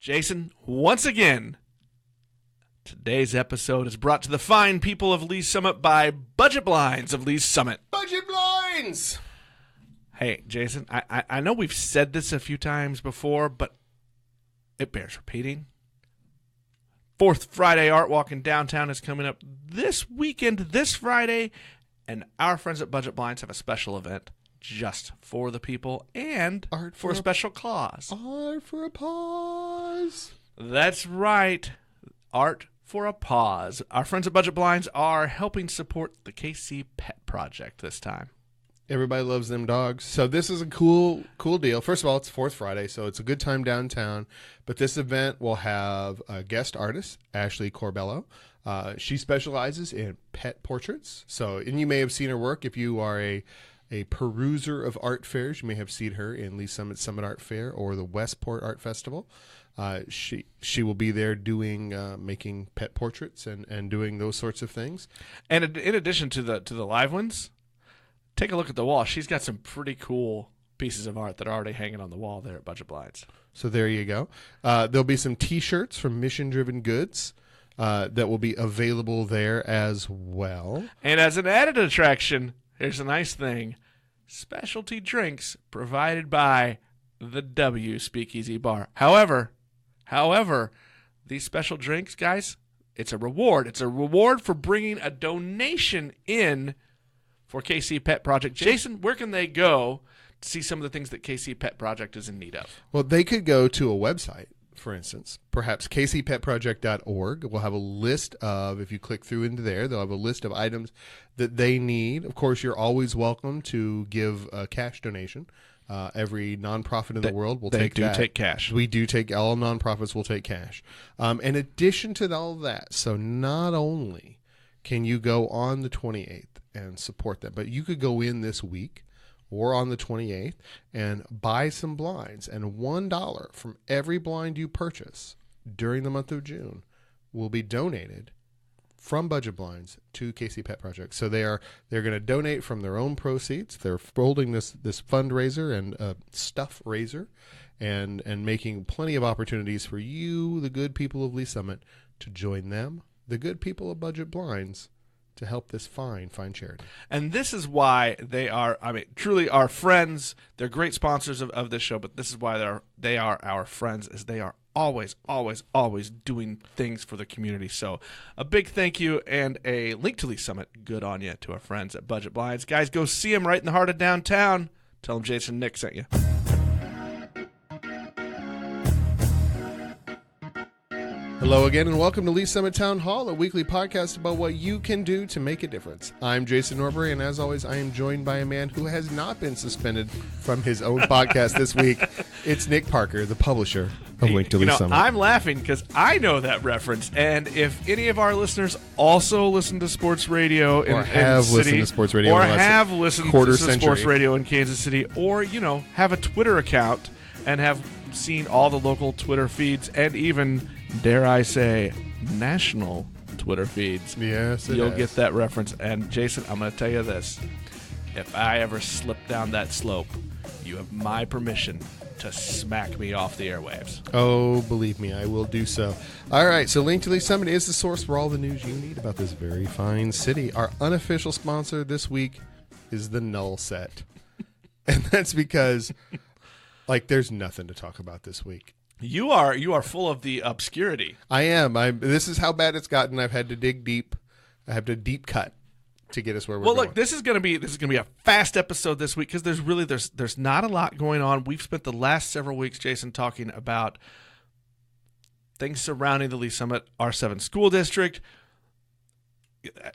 Jason, once again, today's episode is brought to the fine people of Lee's Summit by Budget Blinds of Lee's Summit. Budget Blinds! Hey, Jason, I know we've said this a few times before, but it bears repeating. Fourth Friday Art Walk in downtown is coming up this weekend, this Friday, and our friends at Budget Blinds have a special event just for the people and Art for a special cause. Art for a pause. That's right. Art for a pause. Our friends at Budget Blinds are helping support the KC Pet Project this time. Everybody loves them dogs. So this is a cool deal. First of all, it's Fourth Friday, so it's a good time downtown. But this event will have a guest artist, Ashley Corbello. She specializes in pet portraits. And you may have seen her work if you are a peruser of art fairs. You may have seen her in Lee Summit Art Fair or the Westport Art Festival. She will be there doing making pet portraits and doing those sorts of things. And in addition to the live ones, take a look at the wall. She's got some pretty cool pieces of art that are already hanging on the wall there at Budget Blinds. So there you go. There'll be some T-shirts from Mission Driven Goods that will be available there as well. And as an added attraction, here's a nice thing. Specialty drinks provided by the W Speakeasy Bar. However, these special drinks, guys, it's a reward. It's a reward for bringing a donation in for KC Pet Project. Jason, where can they go to see some of the things that KC Pet Project is in need of? Well, they could go to a website, for instance, perhaps kcpetproject.org. We'll have a list of, if you click through into there, they'll have a list of items that they need. Of course, you're always welcome to give a cash donation. Every nonprofit in the world will take that. They do take cash. We do take, all nonprofits will take cash. In addition to all that, so not only can you go on the 28th and support them, but you could go in this week or on the 28th and buy some blinds, and $1 from every blind you purchase during the month of June will be donated from Budget Blinds to KC Pet Project. So they're going to donate from their own proceeds. They're holding this fundraiser and stuff raiser and making plenty of opportunities for you, the good people of Lee Summit, to join them, the good people of Budget Blinds, to help this fine charity. And this is why they are, truly our friends. They're great sponsors of this show, but this is why they are our friends, is they are always, always, always doing things for the community. So a big thank you and a link to Lee Summit, good on you, to our friends at Budget Blinds. Guys, go see them right in the heart of downtown. Tell them Jason and Nick sent you. Hello again, and welcome to Lee Summit Town Hall, a weekly podcast about what you can do to make a difference. I'm Jason Norbury, and as always, I am joined by a man who has not been suspended from his own podcast this week. It's Nick Parker, the publisher of Link to Lee Summit. I'm laughing because I know that reference, and if any of our listeners also listen to sports radio in have listened to sports radio, or have listened to sports radio in Kansas City, or have a Twitter account and have seen all the local Twitter feeds and even, dare I say, national Twitter feeds. Yes, you'll get that reference. And Jason, I'm going to tell you this. If I ever slip down that slope, you have my permission to smack me off the airwaves. Oh, believe me, I will do so. All right, so Link to Lee Summit is the source for all the news you need about this very fine city. Our unofficial sponsor this week is the Null Set. And that's because there's nothing to talk about this week. You are full of the obscurity. I am. This is how bad it's gotten. I've had to dig deep. I have to deep cut to get us where we're going. Well, look, this is going to be a fast episode this week because there's not a lot going on. We've spent the last several weeks, Jason, talking about things surrounding the Lee Summit R7 school district.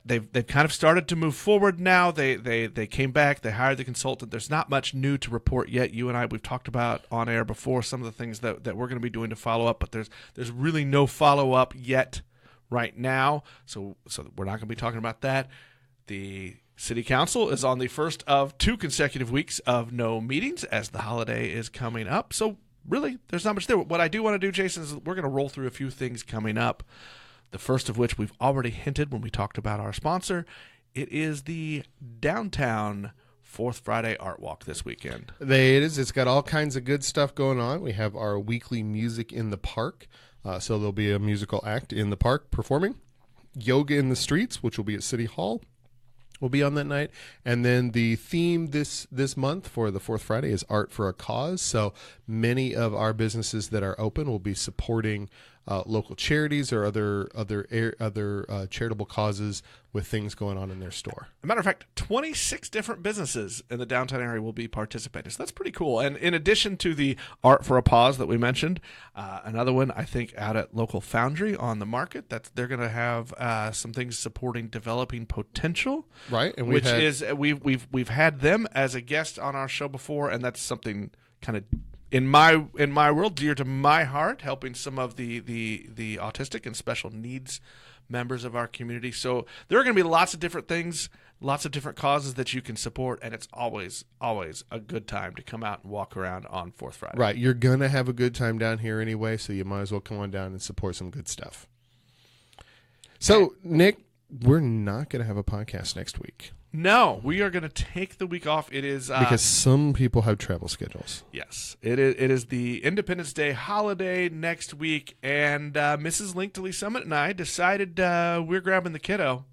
They've kind of started to move forward now. They came back. They hired the consultant. There's not much new to report yet. You and I, we've talked about on air before some of the things that we're going to be doing to follow up, but there's really no follow up yet right now. So we're not going to be talking about that. The City Council is on the first of 2 consecutive weeks of no meetings as the holiday is coming up. So really, there's not much there. What I do want to do, Jason, is we're going to roll through a few things coming up. The first of which we've already hinted when we talked about our sponsor. It is the Downtown Fourth Friday Art Walk this weekend. It is. It's got all kinds of good stuff going on. We have our weekly music in the park. So there'll be a musical act in the park performing. Yoga in the streets, which will be at City Hall, will be on that night. And then the theme this month for the Fourth Friday is Art for a Cause. So many of our businesses that are open will be supporting local charities or other charitable causes with things going on in their store. As a matter of fact, 26 different businesses in the downtown area will be participating. So that's pretty cool. And in addition to the Art for a Pause that we mentioned, another one I think out at Local Foundry on the market, they're going to have some things supporting developing potential. Right, and we've had them as a guest on our show before, and that's something kind of in my world dear to my heart, helping some of the autistic and special needs members of our community. So there are going to be lots of different things, lots of different causes that you can support, and it's always a good time to come out and walk around on Fourth Friday. Right, you're going to have a good time down here anyway, so you might as well come on down and support some good stuff. So, Nick, we're not going to have a podcast next week. No, we are going to take the week off. It is because some people have travel schedules. Yes, it is the Independence Day holiday next week, and Mrs. Link to Lee Summit and I decided we're grabbing the kiddo,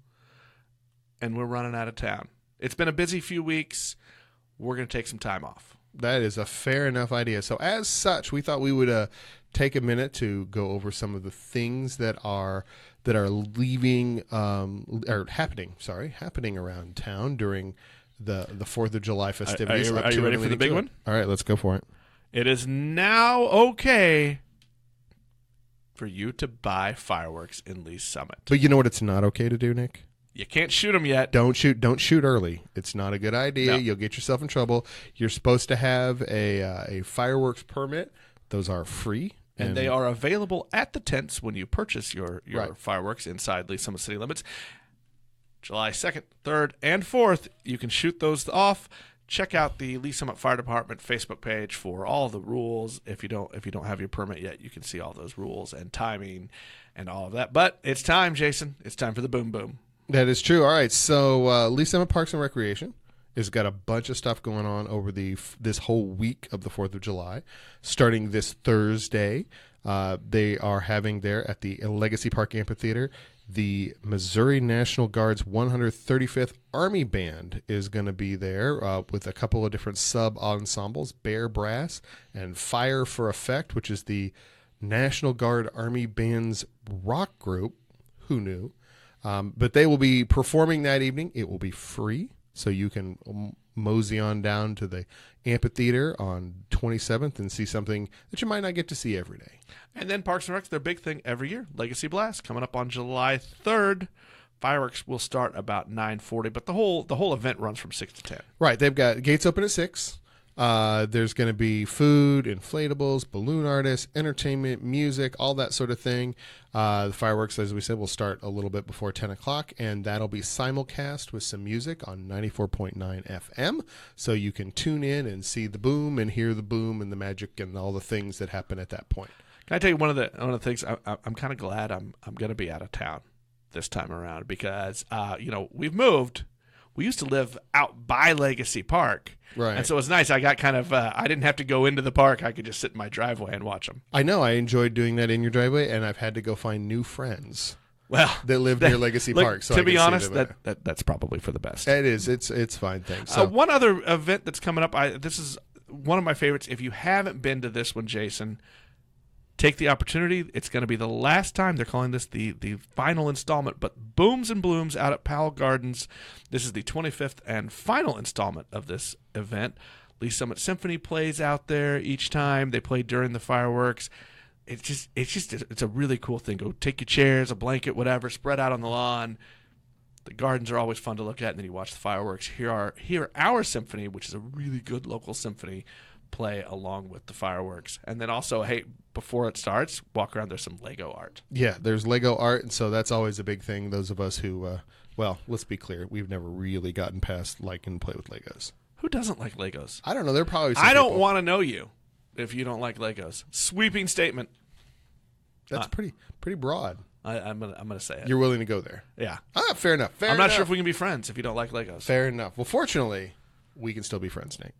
and we're running out of town. It's been a busy few weeks. We're going to take some time off. That is a fair enough idea. So as such, we thought we would take a minute to go over some of the things that are leaving or happening around town during the 4th of July festivities. Are you ready for the big one? All right, let's go for it. It is now okay for you to buy fireworks in Lee Summit. But you know what it's not okay to do, Nick? You can't shoot them yet. Don't shoot early. It's not a good idea. No. You'll get yourself in trouble. You're supposed to have a fireworks permit. Those are free. And they are available at the tents when you purchase your fireworks inside Lee Summit city limits. July 2nd, 3rd, and 4th, you can shoot those off. Check out the Lee Summit Fire Department Facebook page for all the rules. If you don't have your permit yet, you can see all those rules and timing and all of that. But it's time, Jason. It's time for the boom boom. That is true. All right, so Lee Summit Parks and Recreation has got a bunch of stuff going on over this whole week of the 4th of July. Starting this Thursday, they are having there at the Legacy Park Amphitheater, the Missouri National Guard's 135th Army Band is going to be there with a couple of different sub-ensembles, Bear Brass and Fire for Effect, which is the National Guard Army Band's rock group. Who knew? But they will be performing that evening. It will be free. So you can mosey on down to the amphitheater on 27th and see something that you might not get to see every day. And then Parks and Rec's their big thing every year, Legacy Blast, coming up on July 3rd. Fireworks will start about 9:40, but the whole event runs from 6 to 10. Right. They've got gates open at 6. There's going to be food, inflatables, balloon artists, entertainment, music, all that sort of thing. The fireworks, as we said, will start a little bit before 10 o'clock, and that'll be simulcast with some music on 94.9 FM. So you can tune in and see the boom and hear the boom and the magic and all the things that happen at that point. Can I tell you one of the things? I'm kind of glad I'm going to be out of town this time around because we've moved. We used to live out by Legacy Park. Right. And so it was nice. I got kind of, I didn't have to go into the park. I could just sit in my driveway and watch them. I know. I enjoyed doing that in your driveway, and I've had to go find new friends that live near Legacy Park. So to be honest, that's probably for the best. It is. It's fine. Thanks. So, one other event that's coming up, this is one of my favorites. If you haven't been to this one, Jason, take the opportunity. It's going to be the last time. They're calling this the final installment, but Booms and Blooms out at Powell Gardens. This is the 25th and final installment of this event. Lee Summit Symphony plays out there each time. They play during the fireworks. It's a really cool thing. Go take your chairs, a blanket, whatever, spread out on the lawn. The gardens are always fun to look at, and then you watch the fireworks. Hear our symphony, which is a really good local symphony, play along with the fireworks. And then also, hey, before it starts, walk around. There's some Lego art. Yeah, there's Lego art, and so that's always a big thing. Those of us who, let's be clear, we've never really gotten past like and play with Legos. Who doesn't like Legos? I don't know. There are probably some I don't people. want to know you if you don't like Legos. Sweeping statement. That's pretty broad. I'm gonna say it. You're willing to go there? Yeah. Fair enough. I'm not sure if we can be friends if you don't like Legos. Fair enough. Well, fortunately, we can still be friends, Nate.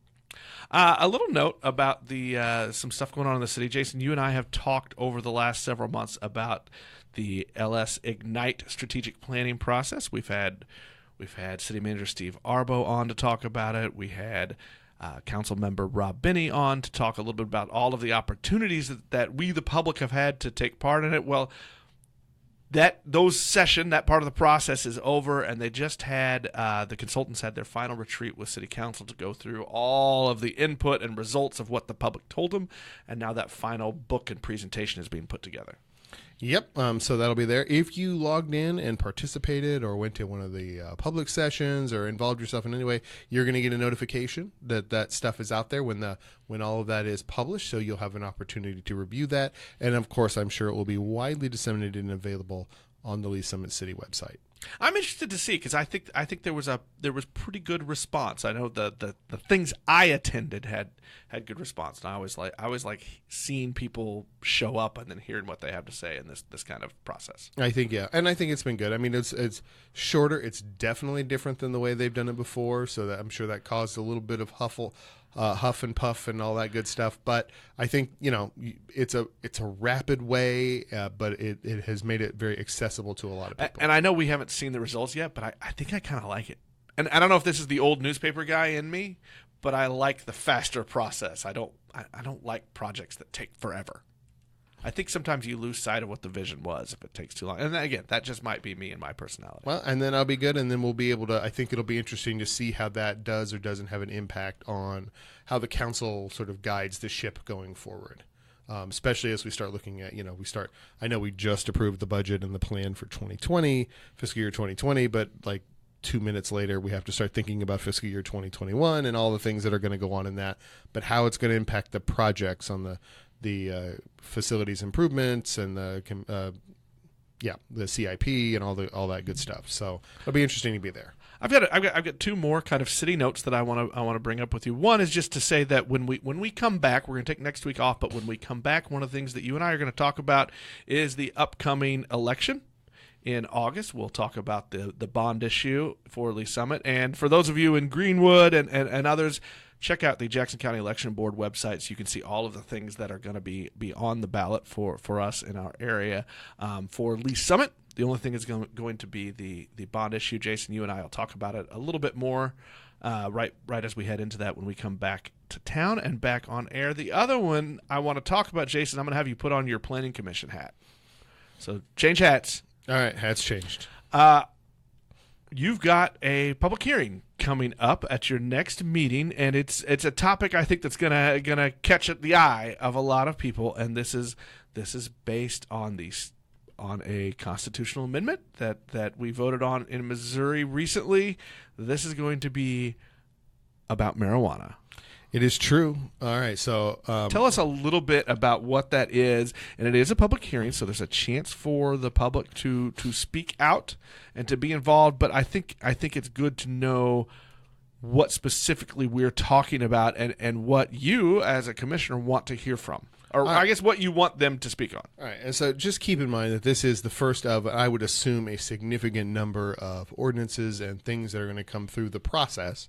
A little note about the some stuff going on in the city. Jason, you and I have talked over the last several months about the LS Ignite strategic planning process. We've had City Manager Steve Arbo on to talk about it. We had Council Member Rob Binney on to talk a little bit about all of the opportunities that we, the public, have had to take part in it. Well, that part of the process is over, and they just had the consultants had their final retreat with City Council to go through all of the input and results of what the public told them, and now that final book and presentation is being put together. Yep. So that'll be there. If you logged in and participated or went to one of the public sessions or involved yourself in any way, you're going to get a notification that stuff is out there when all of that is published. So you'll have an opportunity to review that. And of course, I'm sure it will be widely disseminated and available on the Lee Summit City website. I'm interested to see, because I think there was pretty good response. I know the things I attended had good response, and I always like seeing people show up and then hearing what they have to say in this kind of process. I think and I think it's been good. I mean, it's shorter. It's definitely different than the way they've done it before, so that I'm sure that caused a little bit of huff and puff and all that good stuff. But I think it's a rapid way, but it has made it very accessible to a lot of people. And I know we haven't seen the results yet, but I think I kind of like it. And I don't know if this is the old newspaper guy in me, but I like the faster process. I don't like projects that take forever. I think sometimes you lose sight of what the vision was if it takes too long. And again, that just might be me and my personality. Well, and then I'll be good, and then we'll be able to, I think it'll be interesting to see how that does or doesn't have an impact on how the council sort of guides the ship going forward. Especially as we start looking at, I know we just approved the budget and the plan for 2020, fiscal year 2020, but like 2 minutes later, we have to start thinking about fiscal year 2021 and all the things that are going to go on in that, but how it's going to impact the projects on the facilities improvements and the CIP and all that good stuff. So it'll be interesting to be there. I've got two more kind of city notes that I want to bring up with you. One is just to say that when we come back, we're going to take next week off, but when we come back, one of the things that you and I are going to talk about is the upcoming election. In August, we'll talk about the bond issue for Lee Summit. And for those of you in Greenwood and others, check out the Jackson County Election Board website so you can see all of the things that are going to be on the ballot for us in our area. For Lee Summit, the only thing is going to be the bond issue. Jason, you and I will talk about it a little bit more right as we head into that when we come back to town and back on air. The other one I want to talk about, Jason, I'm going to have you put on your Planning Commission hat. So change hats. All right, hats changed. You've got a public hearing coming up at your next meeting, and it's a topic I think that's gonna catch the eye of a lot of people. And this is based on a constitutional amendment that we voted on in Missouri recently. This is going to be about marijuana. It is true. All right. So tell us a little bit about what that is. And it is a public hearing, so there's a chance for the public to speak out and to be involved. But I think it's good to know what specifically we're talking about and what you as a commissioner want to hear from. Or I guess what you want them to speak on. All right. And so just keep in mind that this is the first of, I would assume, a significant number of ordinances and things that are going to come through the process.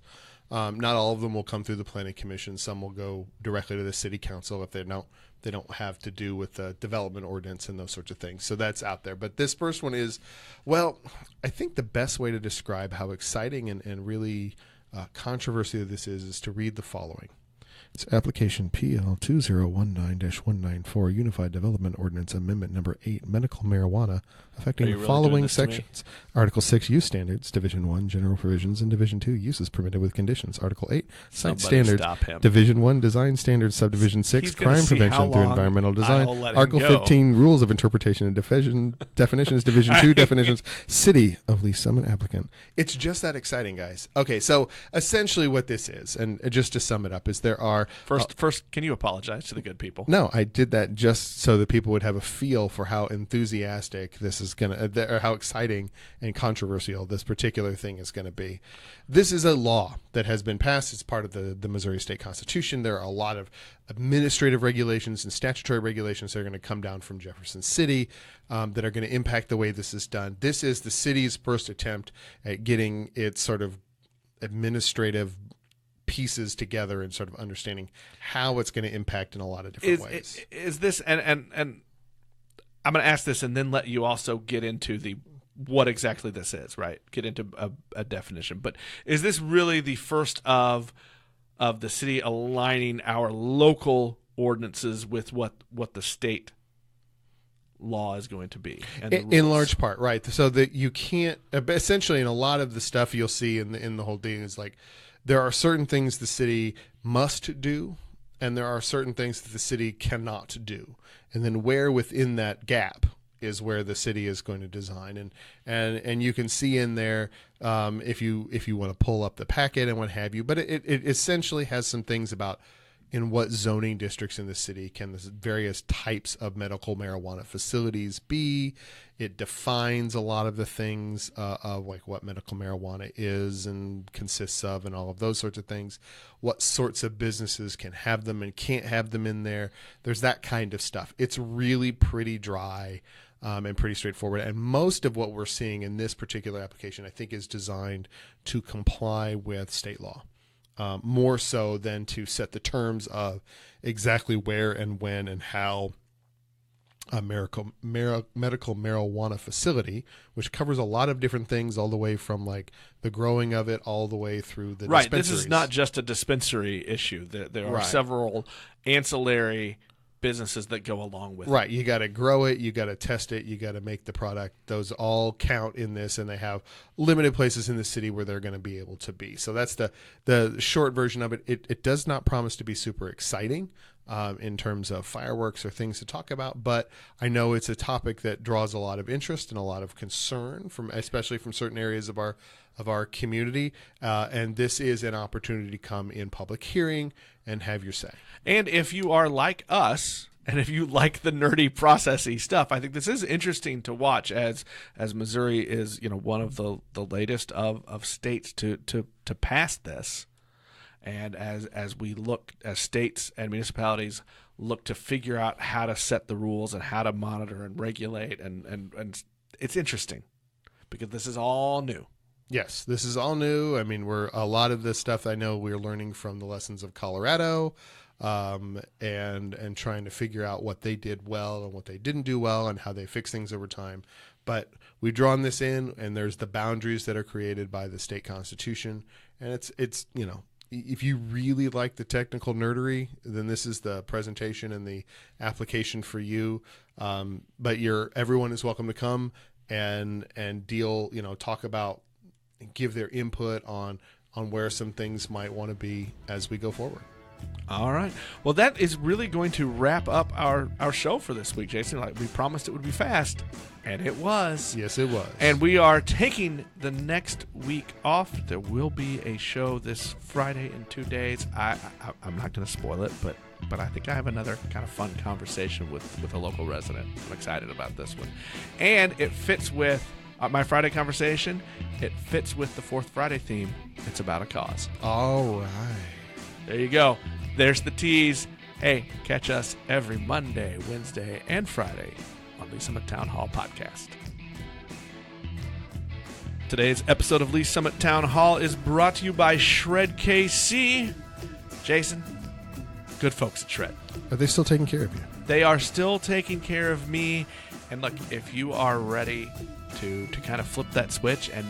Not all of them will come through the Planning Commission. Some will go directly to the City Council if they don't have to do with the development ordinance and those sorts of things. So that's out there. But this first one is, well, I think the best way to describe how exciting and really controversial this is to read the following. It's application PL 2019-194 Unified Development Ordinance Amendment Number 8 Medical Marijuana affecting the following sections. Article 6 Use Standards, Division 1 General Provisions, and Division 2 Uses Permitted with Conditions. Article 8 Site Standards, Division 1 Design Standards, Subdivision 6 Crime Prevention through Environmental Design. Article 15 Rules of Interpretation and Definitions, Division 2 Definitions, City of Lee Summit Applicant. It's just that exciting, guys. Okay, so essentially what this is, and just to sum it up, is there are First, can you apologize to the good people? No, I did that just so that people would have a feel for how enthusiastic this is or how exciting and controversial this particular thing is going to be. This is a law that has been passed. It's part of the Missouri State Constitution. There are a lot of administrative regulations and statutory regulations that are going to come down from Jefferson City that are going to impact the way this is done. This is the city's first attempt at getting its sort of administrative pieces together and sort of understanding how it's going to impact in a lot of different ways. Is this and I'm going to ask this and then let you also get into what exactly this is, right? Get into a definition. But is this really the first of the city aligning our local ordinances with what the state law is going to be? And in large part, right? So that you can't essentially in a lot of the stuff you'll see in the whole thing is like there are certain things the city must do, and there are certain things that the city cannot do, and then where within that gap is where the city is going to design, and you can see in there if you want to pull up the packet and what have you, but it essentially has some things about in what zoning districts in the city can the various types of medical marijuana facilities be. It defines a lot of the things of like what medical marijuana is and consists of and all of those sorts of things. What sorts of businesses can have them and can't have them in there. There's that kind of stuff. It's really pretty dry and pretty straightforward. And most of what we're seeing in this particular application, I think, is designed to comply with state law. More so than to set the terms of exactly where and when and how a medical marijuana facility, which covers a lot of different things, all the way from like the growing of it all the way through the right. dispensaries. This is not just a dispensary issue. There are right. several ancillary businesses that go along with it. Right. You got to grow it. You got to test it. You got to make the product. Those all count in this, and they have limited places in the city where they're going to be able to be. So that's the short version of it. It does not promise to be super exciting in terms of fireworks or things to talk about, but I know it's a topic that draws a lot of interest and a lot of concern especially from certain areas of our community. And this is an opportunity to come in public hearing and have your say. And if you are like us, and if you like the nerdy processy stuff, I think this is interesting to watch as Missouri is, one of the latest of states to pass this. And as we look, as states and municipalities look to figure out how to set the rules and how to monitor and regulate, and it's interesting because this is all new. Yes, this is all new. I mean, a lot of this stuff I know we're learning from the lessons of Colorado, and trying to figure out what they did well and what they didn't do well and how they fix things over time. But we've drawn this in, and there's the boundaries that are created by the state constitution, and it's if you really like the technical nerdery, then this is the presentation and the application for you. But everyone is welcome to come and deal, talk about, give their input on where some things might want to be as we go forward. All right. Well, that is really going to wrap up our show for this week, Jason. Like we promised it would be fast, and it was. Yes, it was. And we are taking the next week off. There will be a show this Friday in 2 days. I'm not going to spoil it, but I think I have another kind of fun conversation with a local resident. I'm excited about this one. And it fits with my Friday conversation. It fits with the Fourth Friday theme. It's about a cause. All right. There you go. There's the tease. Hey, catch us every Monday, Wednesday, and Friday on Lee Summit Town Hall podcast. Today's episode of Lee Summit Town Hall is brought to you by Shred KC. Jason, good folks at Shred. Are they still taking care of you? They are still taking care of me. And look, if you are ready to kind of flip that switch and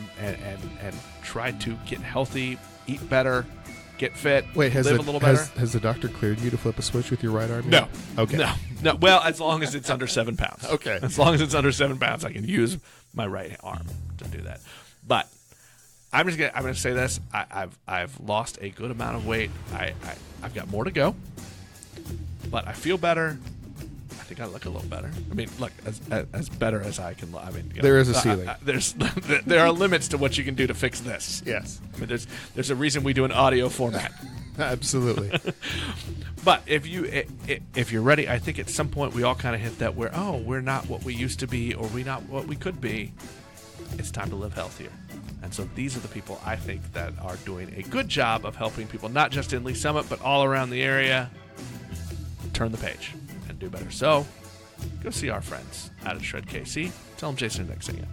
try to get healthy, eat better, get fit, live a little better. Has the doctor cleared you to flip a switch with your right arm? No. Okay. No. Well, as long as it's under 7 pounds. Okay. As long as it's under 7 pounds, I can use my right arm to do that. But I'm gonna say this. I've lost a good amount of weight. I've got more to go, but I feel better. I think I look a little better. I mean, look, as better as I can. I mean, there is a ceiling. There are limits to what you can do to fix this. Yes. I mean, there's a reason we do an audio format. Absolutely. But if you're ready, I think at some point we all kind of hit that where we're not what we used to be, or we're not what we could be. It's time to live healthier. And so these are the people I think that are doing a good job of helping people, not just in Lee Summit, but all around the area, turn the page and do better. So go see our friends out at Shred KC. Tell them Jason and Nick sing it.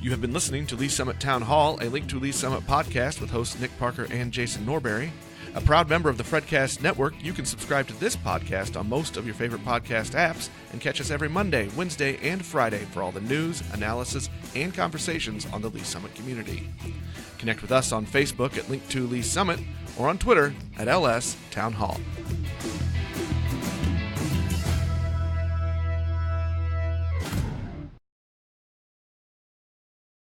You have been listening to Lee Summit Town Hall, a Link to Lee Summit podcast with hosts Nick Parker and Jason Norberry. A proud member of the Fredcast Network, you can subscribe to this podcast on most of your favorite podcast apps and catch us every Monday, Wednesday, and Friday for all the news, analysis, and conversations on the Lee Summit community. Connect with us on Facebook at Link to Lee Summit or on Twitter at LS Town Hall.